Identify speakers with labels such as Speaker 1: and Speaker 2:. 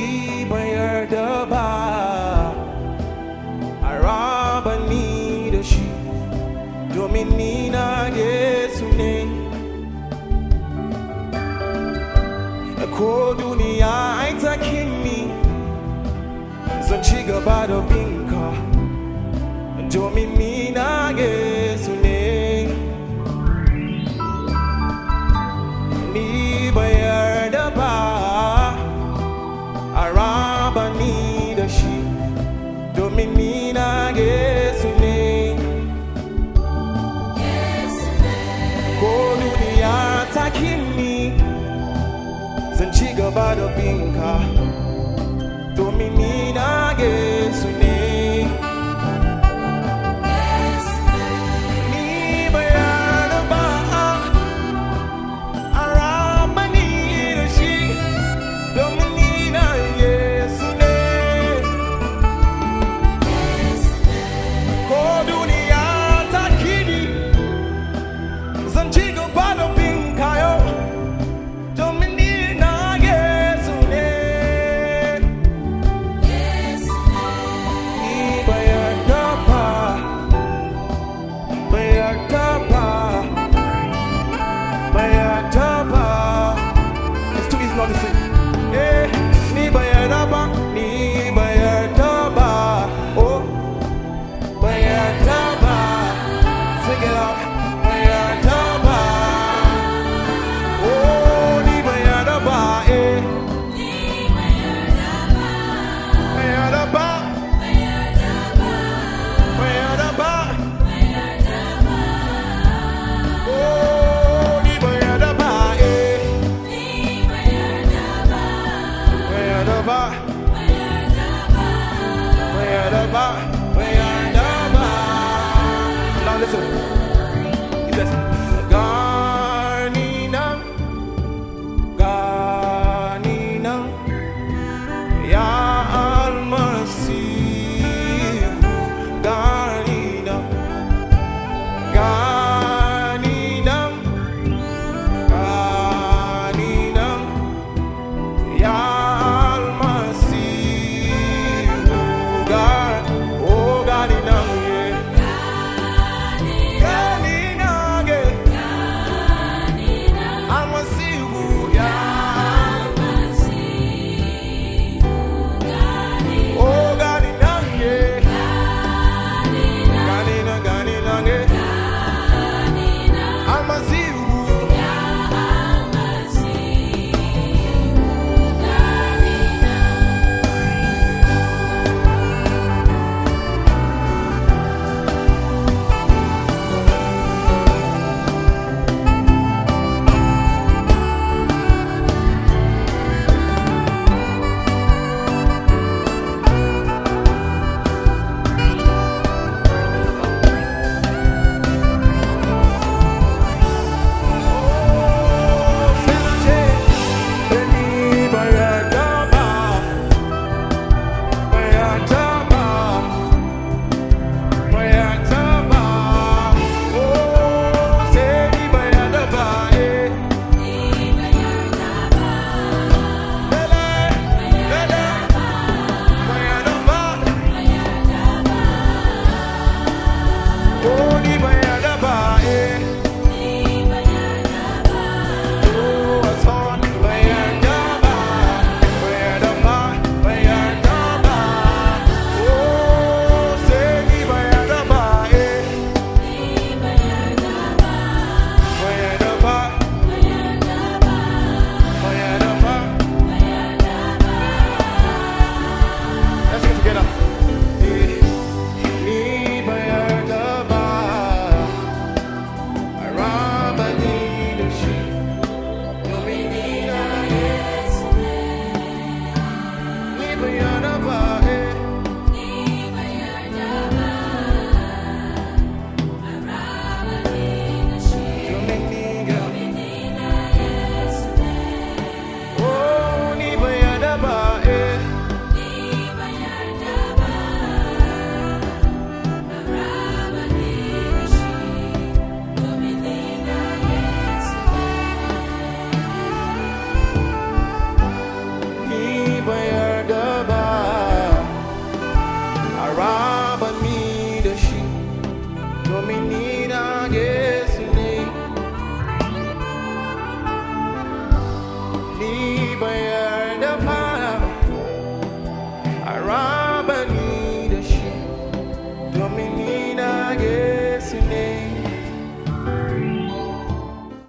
Speaker 1: ni bayardaba araba ni da shi domin ni na Yesu ne. Ko duniya ai ta kimi zan ci gaba da binka domin ni na Yesu ne. Ni bayarda ba araba ni da shi domin ni na Yesu ne. Ko duniya ta kimi zan ci gaba da binka domin ni na Yesu ne. Ni bayarda ba araba ni da shi domin ni na Yesu ne. Ko duniya ta kini zan ci gaba da binka yo domin ni na Yesu ne. Ni bayarda ba bayarda ba bayarda ba. It's too easy not to sing. Yeah. Ni bayarda ba oh bayarda ba. Sing it out. Bayarda ba oh ni bayarda ba bayarda ba bayarda ba oh ni bayarda ba bayarda ba.